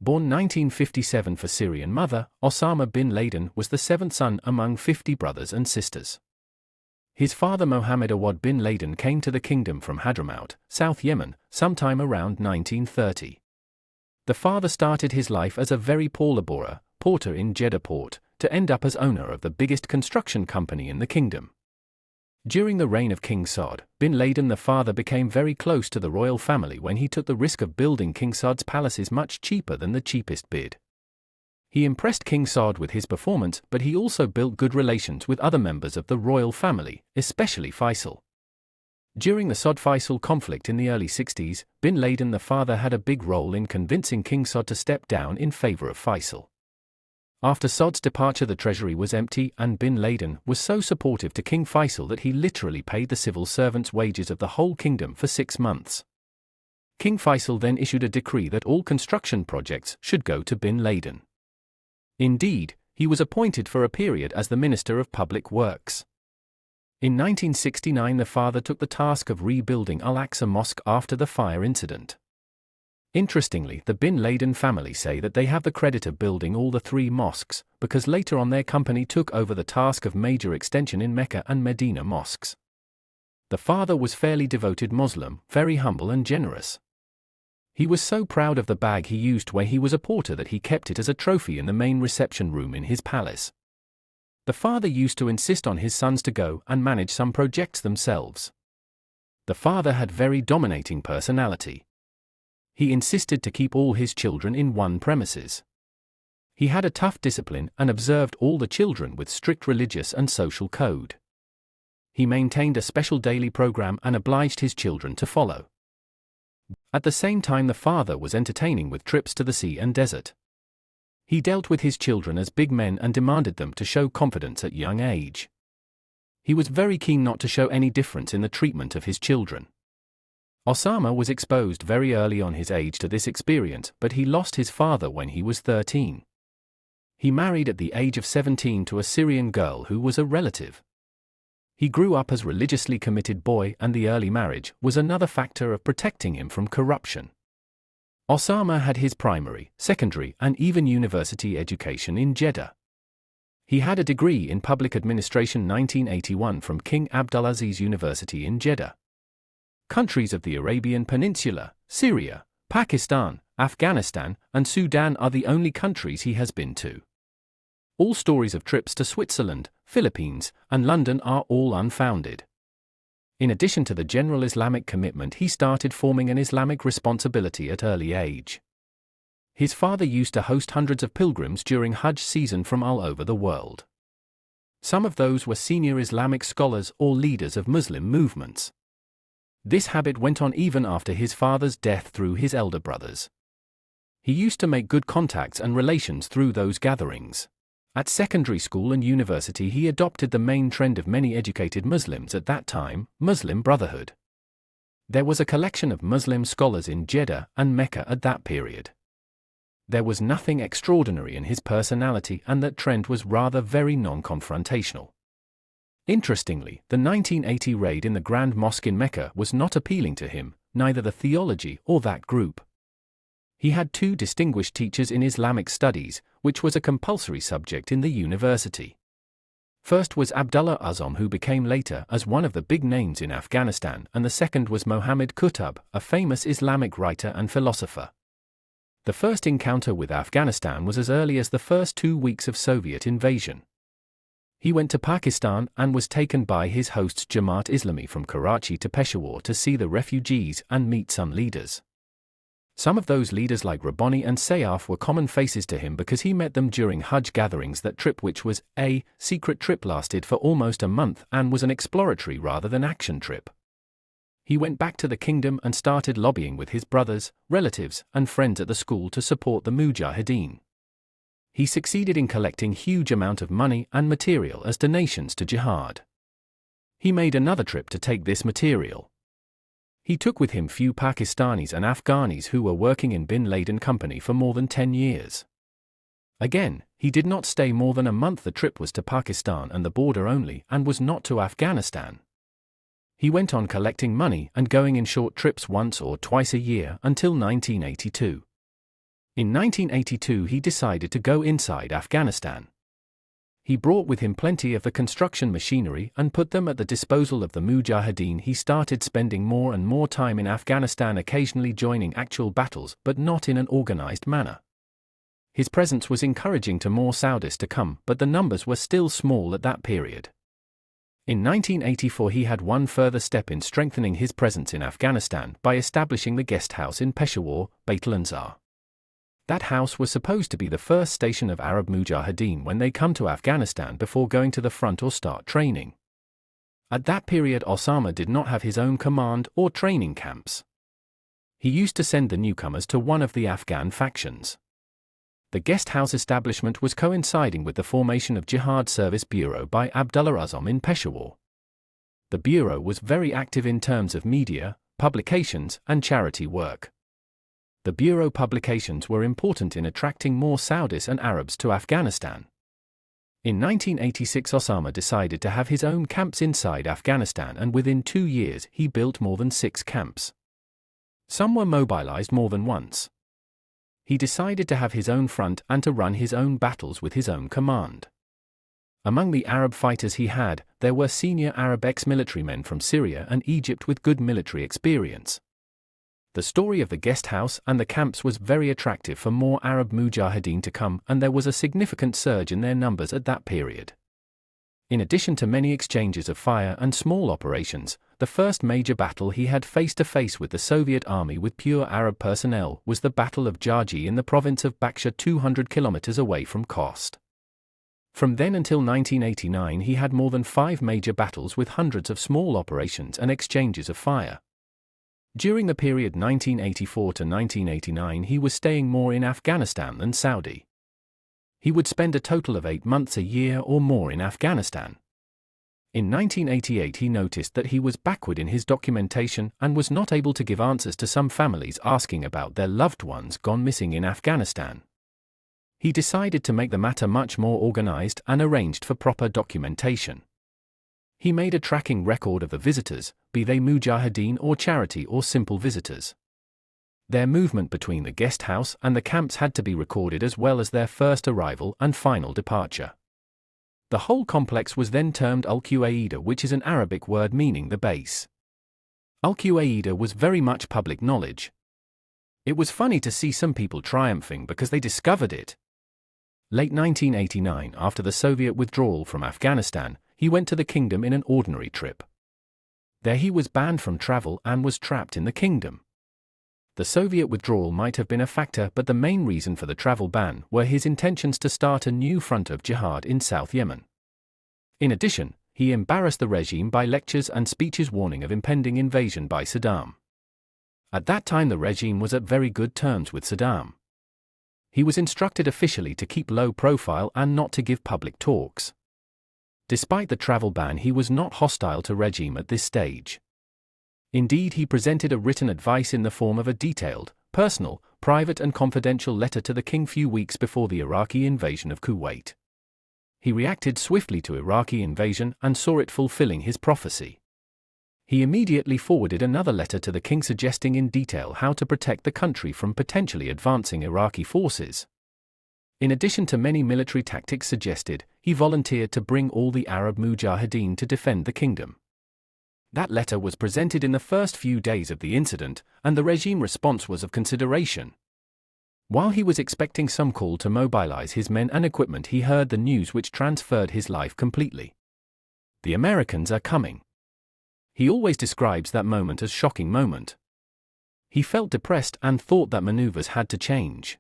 Born 1957 for Syrian mother, Osama bin Laden was the seventh son among 50 brothers and sisters. His father Mohammed Awad bin Laden came to the kingdom from Hadramaut, South Yemen, sometime around 1930. The father started his life as a very poor laborer, porter in Jeddah port, to end up as owner of the biggest construction company in the kingdom. During the reign of King Saud bin Laden, the father became very close to the royal family when he took the risk of building King Saud's palaces much cheaper than the cheapest bid. He impressed King Saud with his performance, but he also built good relations with other members of the royal family, especially Faisal. During the Saud-Faisal conflict in the early 60s, bin Laden the father had a big role in convincing King Saud to step down in favor of Faisal. After Saud's departure, the treasury was empty, and bin Laden was so supportive to King Faisal that he literally paid the civil servants' wages of the whole kingdom for 6 months. King Faisal then issued a decree that all construction projects should go to bin Laden. Indeed, he was appointed for a period as the Minister of Public Works. In 1969, the father took the task of rebuilding Al-Aqsa Mosque after the fire incident. Interestingly, the bin Laden family say that they have the credit of building all the 3 mosques, because later on their company took over the task of major extension in Mecca and Medina mosques. The father was fairly devoted Muslim, very humble and generous. He was so proud of the bag he used when he was a porter that he kept it as a trophy in the main reception room in his palace. The father used to insist on his sons to go and manage some projects themselves. The father had very dominating personality. He insisted to keep all his children in one premises. He had a tough discipline and observed all the children with strict religious and social code. He maintained a special daily program and obliged his children to follow. At the same time, the father was entertaining with trips to the sea and desert. He dealt with his children as big men and demanded them to show confidence at young age. He was very keen not to show any difference in the treatment of his children. Osama was exposed very early on his age to this experience, but he lost his father when he was 13. He married at the age of 17 to a Syrian girl who was a relative. He grew up as a religiously committed boy, and the early marriage was another factor of protecting him from corruption. Osama had his primary, secondary, and even university education in Jeddah. He had a degree in public administration 1981 from King Abdulaziz University in Jeddah. Countries of the Arabian Peninsula, Syria, Pakistan, Afghanistan, and Sudan are the only countries he has been to. All stories of trips to Switzerland, Philippines, and London are all unfounded. In addition to the general Islamic commitment, he started forming an Islamic responsibility at early age. His father used to host hundreds of pilgrims during Hajj season from all over the world. Some of those were senior Islamic scholars or leaders of Muslim movements. This habit went on even after his father's death through his elder brothers. He used to make good contacts and relations through those gatherings. At secondary school and university, he adopted the main trend of many educated Muslims at that time, Muslim Brotherhood. There was a collection of Muslim scholars in Jeddah and Mecca at that period. There was nothing extraordinary in his personality, and that trend was rather very non-confrontational. Interestingly, the 1980 raid in the Grand Mosque in Mecca was not appealing to him, neither the theology or that group. He had 2 distinguished teachers in Islamic studies, which was a compulsory subject in the university. First was Abdullah Azam, who became later as one of the big names in Afghanistan, and the second was Muhammad Qutb, a famous Islamic writer and philosopher. The first encounter with Afghanistan was as early as the first 2 weeks of Soviet invasion. He went to Pakistan and was taken by his hosts Jamaat Islami from Karachi to Peshawar to see the refugees and meet some leaders. Some of those leaders like Rabbani and Sayaf were common faces to him because he met them during Hajj gatherings. That trip, which was a secret trip, lasted for almost a month and was an exploratory rather than action trip. He went back to the kingdom and started lobbying with his brothers, relatives, and friends at the school to support the Mujahideen. He succeeded in collecting huge amount of money and material as donations to jihad. He made another trip to take this material. He took with him few Pakistanis and Afghanis who were working in bin Laden company for more than 10 years. Again, he did not stay more than a month. The trip was to Pakistan and the border only, and was not to Afghanistan. He went on collecting money and going in short trips once or twice a year until 1982. In 1982 he decided to go inside Afghanistan. He brought with him plenty of the construction machinery and put them at the disposal of the Mujahideen. He started spending more and more time in Afghanistan, occasionally joining actual battles, but not in an organized manner. His presence was encouraging to more Saudis to come, but the numbers were still small at that period. In 1984 he had one further step in strengthening his presence in Afghanistan by establishing the guest house in Peshawar, Bait-ul-Anzar. That house was supposed to be the first station of Arab Mujahideen when they come to Afghanistan before going to the front or start training. At that period Osama did not have his own command or training camps. He used to send the newcomers to one of the Afghan factions. The guest house establishment was coinciding with the formation of Jihad Service Bureau by Abdullah Azam in Peshawar. The bureau was very active in terms of media, publications, and charity work. The bureau publications were important in attracting more Saudis and Arabs to Afghanistan. In 1986 Osama decided to have his own camps inside Afghanistan, and within 2 years he built more than 6 camps. Some were mobilized more than once. He decided to have his own front and to run his own battles with his own command. Among the Arab fighters he had, there were senior Arab ex-military men from Syria and Egypt with good military experience. The story of the guest house and the camps was very attractive for more Arab Mujahideen to come, and there was a significant surge in their numbers at that period. In addition to many exchanges of fire and small operations, the first major battle he had face-to-face with the Soviet army with pure Arab personnel was the Battle of Jarji in the province of Baksha, 200 kilometers away from Khost. From then until 1989 he had more than 5 major battles with hundreds of small operations and exchanges of fire. During the period 1984 to 1989 he was staying more in Afghanistan than Saudi. He would spend a total of 8 months a year or more in Afghanistan. In 1988 he noticed that he was backward in his documentation and was not able to give answers to some families asking about their loved ones gone missing in Afghanistan. He decided to make the matter much more organized and arranged for proper documentation. He made a tracking record of the visitors, be they Mujahideen or charity or simple visitors. Their movement between the guest house and the camps had to be recorded, as well as their first arrival and final departure. The whole complex was then termed Al-Qaeda, which is an Arabic word meaning the base. Al-Qaeda was very much public knowledge. It was funny to see some people triumphing because they discovered it. Late 1989, after the Soviet withdrawal from Afghanistan, he went to the kingdom in an ordinary trip. There he was banned from travel and was trapped in the kingdom. The Soviet withdrawal might have been a factor, but the main reason for the travel ban were his intentions to start a new front of jihad in South Yemen. In addition, he embarrassed the regime by lectures and speeches warning of impending invasion by Saddam. At that time the regime was at very good terms with Saddam. He was instructed officially to keep low profile and not to give public talks. Despite the travel ban, he was not hostile to regime at this stage. Indeed, he presented a written advice in the form of a detailed, personal, private and confidential letter to the king few weeks before the Iraqi invasion of Kuwait. He reacted swiftly to Iraqi invasion and saw it fulfilling his prophecy. He immediately forwarded another letter to the king suggesting in detail how to protect the country from potentially advancing Iraqi forces. In addition to many military tactics suggested, he volunteered to bring all the Arab Mujahideen to defend the kingdom. That letter was presented in the first few days of the incident, and the regime response was of consideration. While he was expecting some call to mobilize his men and equipment, he heard the news which transferred his life completely. The Americans are coming. He always describes that moment as shocking moment. He felt depressed and thought that maneuvers had to change.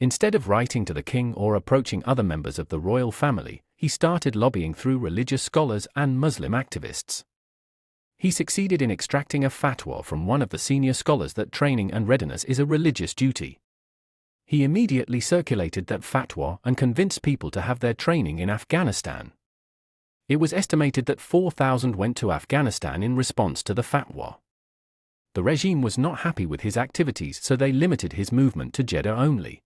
Instead of writing to the king or approaching other members of the royal family, he started lobbying through religious scholars and Muslim activists. He succeeded in extracting a fatwa from one of the senior scholars that training and readiness is a religious duty. He immediately circulated that fatwa and convinced people to have their training in Afghanistan. It was estimated that 4,000 went to Afghanistan in response to the fatwa. The regime was not happy with his activities, so they limited his movement to Jeddah only.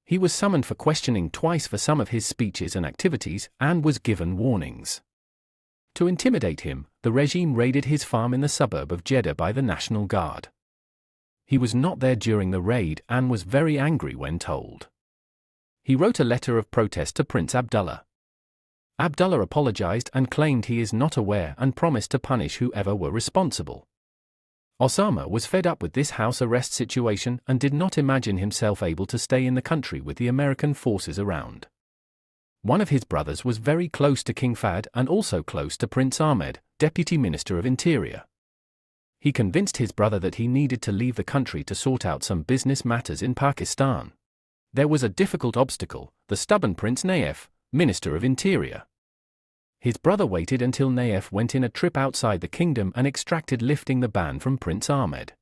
He was summoned for questioning twice for some of his speeches and activities, and was given warnings. To intimidate him, the regime raided his farm in the suburb of Jeddah by the National Guard. He was not there during the raid and was very angry when told. He wrote a letter of protest to Prince Abdullah. Abdullah apologized and claimed he is not aware and promised to punish whoever were responsible. Osama was fed up with this house arrest situation and did not imagine himself able to stay in the country with the American forces around. One of his brothers was very close to King Fahd and also close to Prince Ahmed, Deputy Minister of Interior. He convinced his brother that he needed to leave the country to sort out some business matters in Pakistan. There was a difficult obstacle, the stubborn Prince Naif, Minister of Interior. His brother waited until Naif went in a trip outside the kingdom and extracted lifting the ban from Prince Ahmed.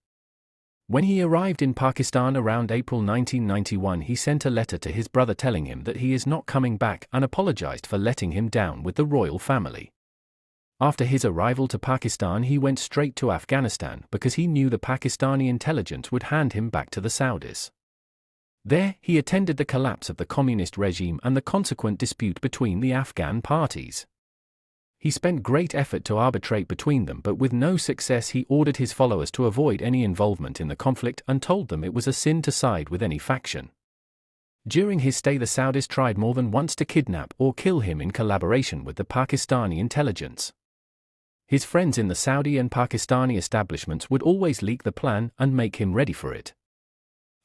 When he arrived in Pakistan around April 1991, he sent a letter to his brother telling him that he is not coming back and apologized for letting him down with the royal family. After his arrival to Pakistan, he went straight to Afghanistan because he knew the Pakistani intelligence would hand him back to the Saudis. There, he attended the collapse of the communist regime and the consequent dispute between the Afghan parties. He spent great effort to arbitrate between them, but with no success. He ordered his followers to avoid any involvement in the conflict and told them it was a sin to side with any faction. During his stay, the Saudis tried more than once to kidnap or kill him in collaboration with the Pakistani intelligence. His friends in the Saudi and Pakistani establishments would always leak the plan and make him ready for it.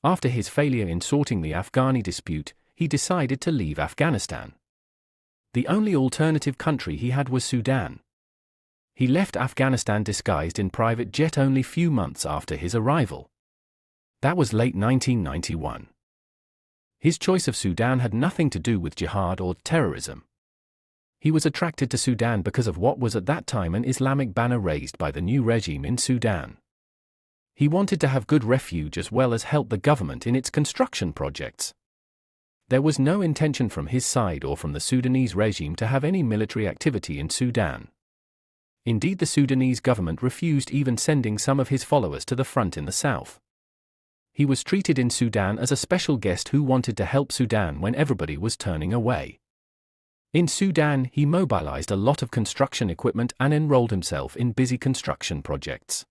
After his failure in sorting the Afghani dispute, he decided to leave Afghanistan. The only alternative country he had was Sudan. He left Afghanistan disguised in private jet only few months after his arrival. That was late 1991. His choice of Sudan had nothing to do with jihad or terrorism. He was attracted to Sudan because of what was at that time an Islamic banner raised by the new regime in Sudan. He wanted to have good refuge as well as help the government in its construction projects. There was no intention from his side or from the Sudanese regime to have any military activity in Sudan. Indeed, the Sudanese government refused even sending some of his followers to the front in the south. He was treated in Sudan as a special guest who wanted to help Sudan when everybody was turning away. In Sudan, he mobilized a lot of construction equipment and enrolled himself in busy construction projects.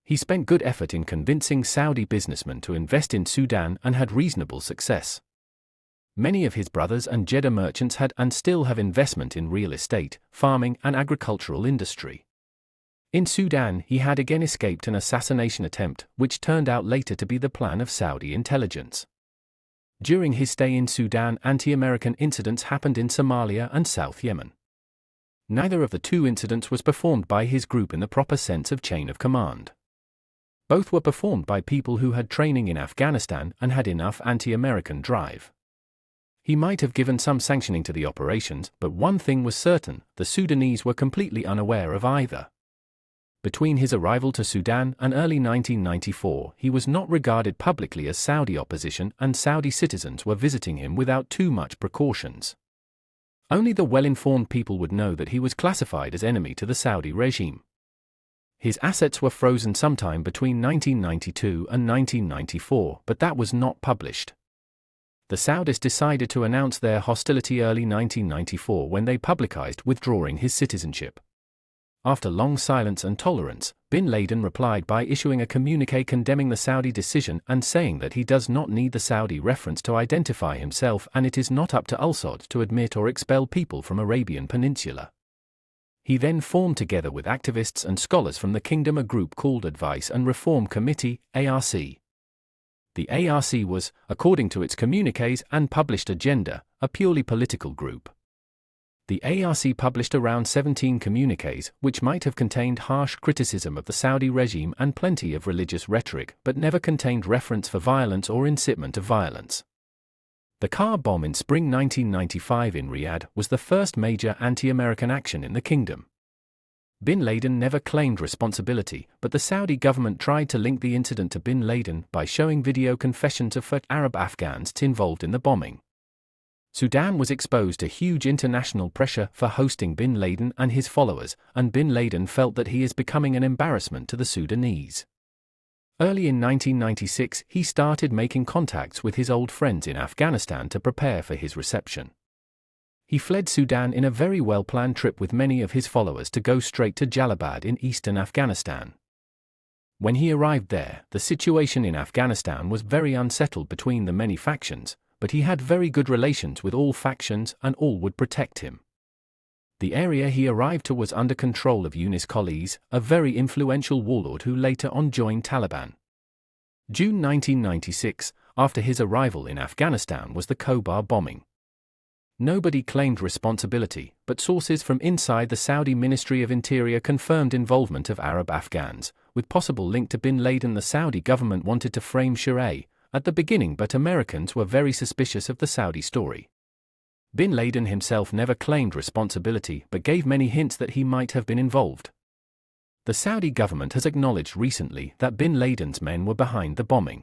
He spent good effort in convincing Saudi businessmen to invest in Sudan and had reasonable success. Many of his brothers and Jeddah merchants had and still have investment in real estate, farming and agricultural industry. In Sudan, he had again escaped an assassination attempt, which turned out later to be the plan of Saudi intelligence. During his stay in Sudan, anti-American incidents happened in Somalia and South Yemen. Neither of the two incidents was performed by his group in the proper sense of chain of command. Both were performed by people who had training in Afghanistan and had enough anti-American drive. He might have given some sanctioning to the operations, but one thing was certain: the Sudanese were completely unaware of either. Between his arrival to Sudan and early 1994, he was not regarded publicly as Saudi opposition, and Saudi citizens were visiting him without too much precautions. Only the well-informed people would know that he was classified as enemy to the Saudi regime. His assets were frozen sometime between 1992 and 1994, but that was not published. The Saudis decided to announce their hostility early 1994 when they publicized withdrawing his citizenship. After long silence and tolerance, bin Laden replied by issuing a communique condemning the Saudi decision and saying that he does not need the Saudi reference to identify himself and it is not up to al-Saud to admit or expel people from Arabian Peninsula. He then formed together with activists and scholars from the kingdom a group called Advice and Reform Committee, ARC. The ARC was, according to its communiques and published agenda, a purely political group. The ARC published around 17 communiques, which might have contained harsh criticism of the Saudi regime and plenty of religious rhetoric, but never contained reference for violence or incitement of violence. The car bomb in spring 1995 in Riyadh was the first major anti-American action in the kingdom. Bin Laden never claimed responsibility, but the Saudi government tried to link the incident to bin Laden by showing video confessions of Arab Afghans involved in the bombing. Sudan was exposed to huge international pressure for hosting bin Laden and his followers, and bin Laden felt that he is becoming an embarrassment to the Sudanese. Early in 1996, he started making contacts with his old friends in Afghanistan to prepare for his reception. He fled Sudan in a very well-planned trip with many of his followers to go straight to Jalalabad in eastern Afghanistan. When he arrived there, the situation in Afghanistan was very unsettled between the many factions, but he had very good relations with all factions and all would protect him. The area he arrived to was under control of Yunus Qalis, a very influential warlord who later on joined Taliban. June 1996, after his arrival in Afghanistan, was the Khobar bombing. Nobody claimed responsibility, but sources from inside the Saudi Ministry of Interior confirmed involvement of Arab Afghans, with possible link to bin Laden. The Saudi government wanted to frame Shireh at the beginning, but Americans were very suspicious of the Saudi story. Bin Laden himself never claimed responsibility but gave many hints that he might have been involved. The Saudi government has acknowledged recently that bin Laden's men were behind the bombing.